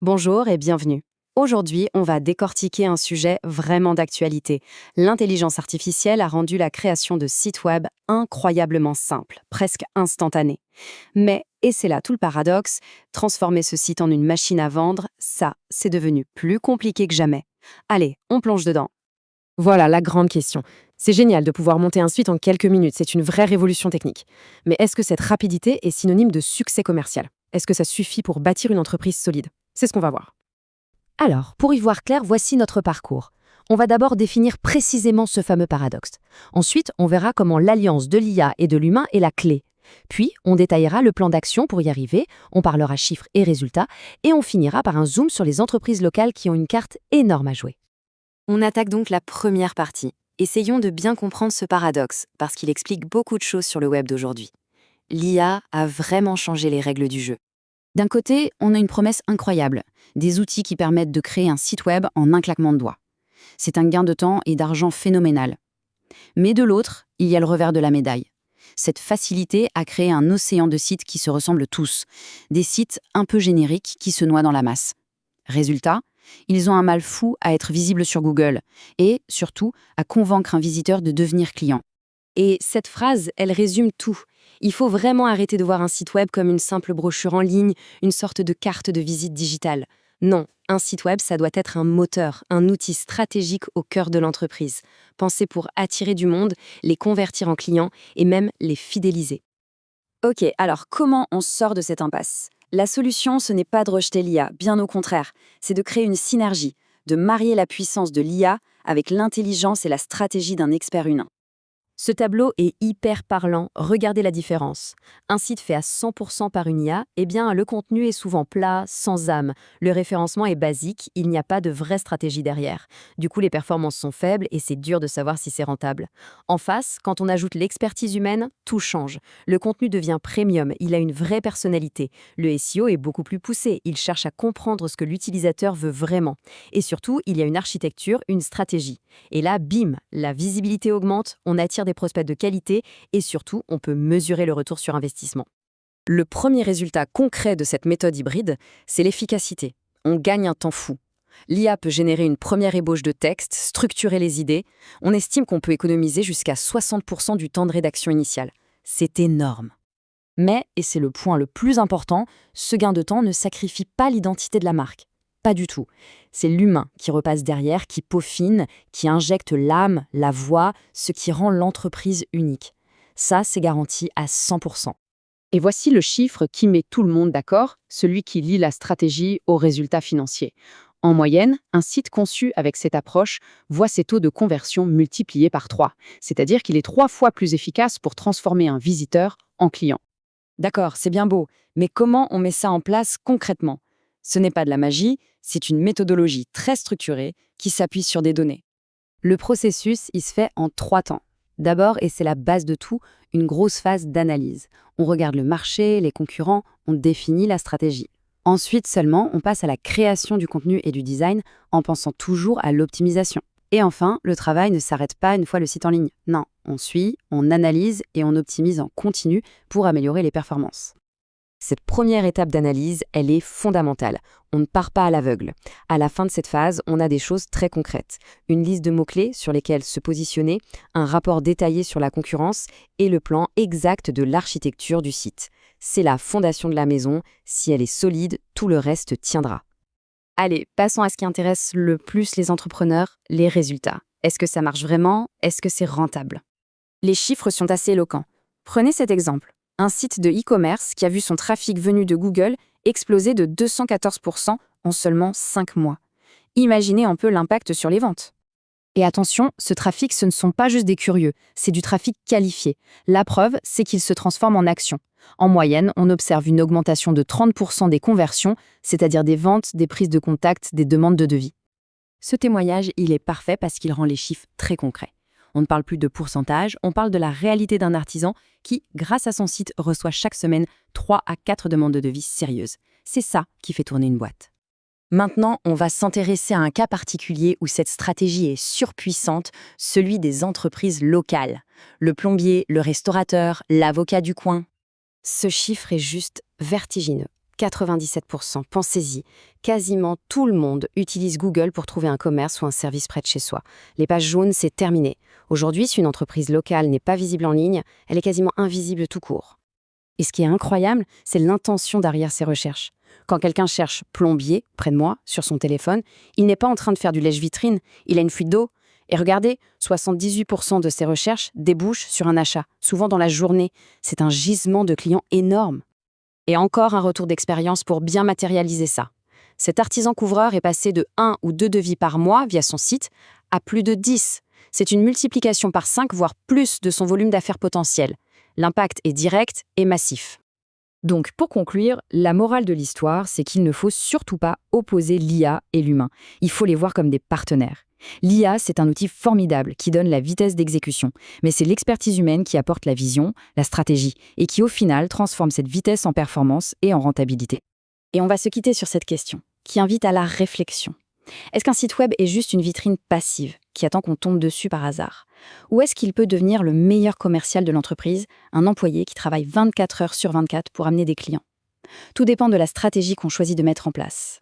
Bonjour et bienvenue. Aujourd'hui, on va décortiquer un sujet vraiment d'actualité. L'intelligence artificielle a rendu la création de sites web incroyablement simple, presque instantanée. Mais, et c'est là tout le paradoxe, transformer ce site en une machine à vendre, ça, c'est devenu plus compliqué que jamais. Allez, on plonge dedans. Voilà la grande question. C'est génial de pouvoir monter un site en quelques minutes, c'est une vraie révolution technique. Mais est-ce que cette rapidité est synonyme de succès commercial? Est-ce que ça suffit pour bâtir une entreprise solide? C'est ce qu'on va voir. Alors, pour y voir clair, voici notre parcours. On va d'abord définir précisément ce fameux paradoxe. Ensuite, on verra comment l'alliance de l'IA et de l'humain est la clé. Puis, on détaillera le plan d'action pour y arriver, on parlera chiffres et résultats, et on finira par un zoom sur les entreprises locales qui ont une carte énorme à jouer. On attaque donc la première partie. Essayons de bien comprendre ce paradoxe, parce qu'il explique beaucoup de choses sur le web d'aujourd'hui. L'IA a vraiment changé les règles du jeu. D'un côté, on a une promesse incroyable, des outils qui permettent de créer un site web en un claquement de doigts. C'est un gain de temps et d'argent phénoménal. Mais de l'autre, il y a le revers de la médaille. Cette facilité a créé un océan de sites qui se ressemblent tous, des sites un peu génériques qui se noient dans la masse. Résultat, ils ont un mal fou à être visibles sur Google et, surtout, à convaincre un visiteur de devenir client. Et cette phrase, elle résume tout. Il faut vraiment arrêter de voir un site web comme une simple brochure en ligne, une sorte de carte de visite digitale. Non, un site web, ça doit être un moteur, un outil stratégique au cœur de l'entreprise, pensé pour attirer du monde, les convertir en clients et même les fidéliser. Ok, alors comment on sort de cette impasse? La solution, ce n'est pas de rejeter l'IA, bien au contraire, c'est de créer une synergie, de marier la puissance de l'IA avec l'intelligence et la stratégie d'un expert humain. Ce tableau est hyper parlant, regardez la différence. Un site fait à 100% par une IA, eh bien le contenu est souvent plat, sans âme. Le référencement est basique, il n'y a pas de vraie stratégie derrière. Du coup, les performances sont faibles et c'est dur de savoir si c'est rentable. En face, quand on ajoute l'expertise humaine, tout change. Le contenu devient premium, il a une vraie personnalité. Le SEO est beaucoup plus poussé, il cherche à comprendre ce que l'utilisateur veut vraiment. Et surtout, il y a une architecture, une stratégie. Et là, bim, la visibilité augmente, on attire des prospects de qualité et surtout, on peut mesurer le retour sur investissement. Le premier résultat concret de cette méthode hybride, c'est l'efficacité. On gagne un temps fou. L'IA peut générer une première ébauche de texte, structurer les idées. On estime qu'on peut économiser jusqu'à 60% du temps de rédaction initial. C'est énorme. Mais, et c'est le point le plus important, ce gain de temps ne sacrifie pas l'identité de la marque. Pas du tout. C'est l'humain qui repasse derrière, qui peaufine, qui injecte l'âme, la voix, ce qui rend l'entreprise unique. Ça, c'est garanti à 100%. Et voici le chiffre qui met tout le monde d'accord, celui qui lie la stratégie aux résultats financiers. En moyenne, un site conçu avec cette approche voit ses taux de conversion multipliés par 3, c'est-à-dire qu'il est 3 fois plus efficace pour transformer un visiteur en client. D'accord, c'est bien beau, mais comment on met ça en place concrètement? Ce n'est pas de la magie, c'est une méthodologie très structurée qui s'appuie sur des données. Le processus, il se fait en 3 temps. D'abord, et c'est la base de tout, une grosse phase d'analyse. On regarde le marché, les concurrents, on définit la stratégie. Ensuite seulement, on passe à la création du contenu et du design en pensant toujours à l'optimisation. Et enfin, le travail ne s'arrête pas une fois le site en ligne. Non, on suit, on analyse et on optimise en continu pour améliorer les performances. Cette première étape d'analyse, elle est fondamentale. On ne part pas à l'aveugle. À la fin de cette phase, on a des choses très concrètes. Une liste de mots-clés sur lesquels se positionner, un rapport détaillé sur la concurrence et le plan exact de l'architecture du site. C'est la fondation de la maison. Si elle est solide, tout le reste tiendra. Allez, passons à ce qui intéresse le plus les entrepreneurs, les résultats. Est-ce que ça marche vraiment? Est-ce que c'est rentable? Les chiffres sont assez éloquents. Prenez cet exemple. Un site de e-commerce qui a vu son trafic venu de Google exploser de 214% en seulement 5 mois. Imaginez un peu l'impact sur les ventes. Et attention, ce trafic, ce ne sont pas juste des curieux, c'est du trafic qualifié. La preuve, c'est qu'il se transforme en action. En moyenne, on observe une augmentation de 30% des conversions, c'est-à-dire des ventes, des prises de contact, des demandes de devis. Ce témoignage, il est parfait parce qu'il rend les chiffres très concrets. On ne parle plus de pourcentage, on parle de la réalité d'un artisan qui, grâce à son site, reçoit chaque semaine 3 à 4 demandes de devis sérieuses. C'est ça qui fait tourner une boîte. Maintenant, on va s'intéresser à un cas particulier où cette stratégie est surpuissante, celui des entreprises locales. Le plombier, le restaurateur, l'avocat du coin. Ce chiffre est juste vertigineux. 97%, pensez-y. Quasiment tout le monde utilise Google pour trouver un commerce ou un service près de chez soi. Les pages jaunes, c'est terminé. Aujourd'hui, si une entreprise locale n'est pas visible en ligne, elle est quasiment invisible tout court. Et ce qui est incroyable, c'est l'intention derrière ces recherches. Quand quelqu'un cherche plombier, près de moi, sur son téléphone, il n'est pas en train de faire du lèche-vitrine, il a une fuite d'eau. Et regardez, 78% de ces recherches débouchent sur un achat, souvent dans la journée. C'est un gisement de clients énorme. Et encore un retour d'expérience pour bien matérialiser ça. Cet artisan couvreur est passé de 1 ou 2 devis par mois via son site à plus de 10. C'est une multiplication par 5, voire plus de son volume d'affaires potentiel. L'impact est direct et massif. Donc, pour conclure, la morale de l'histoire, c'est qu'il ne faut surtout pas opposer l'IA et l'humain. Il faut les voir comme des partenaires. L'IA, c'est un outil formidable qui donne la vitesse d'exécution, mais c'est l'expertise humaine qui apporte la vision, la stratégie, et qui au final transforme cette vitesse en performance et en rentabilité. Et on va se quitter sur cette question, qui invite à la réflexion. Est-ce qu'un site web est juste une vitrine passive, qui attend qu'on tombe dessus par hasard? Ou est-ce qu'il peut devenir le meilleur commercial de l'entreprise, un employé qui travaille 24 heures sur 24 pour amener des clients? Tout dépend de la stratégie qu'on choisit de mettre en place.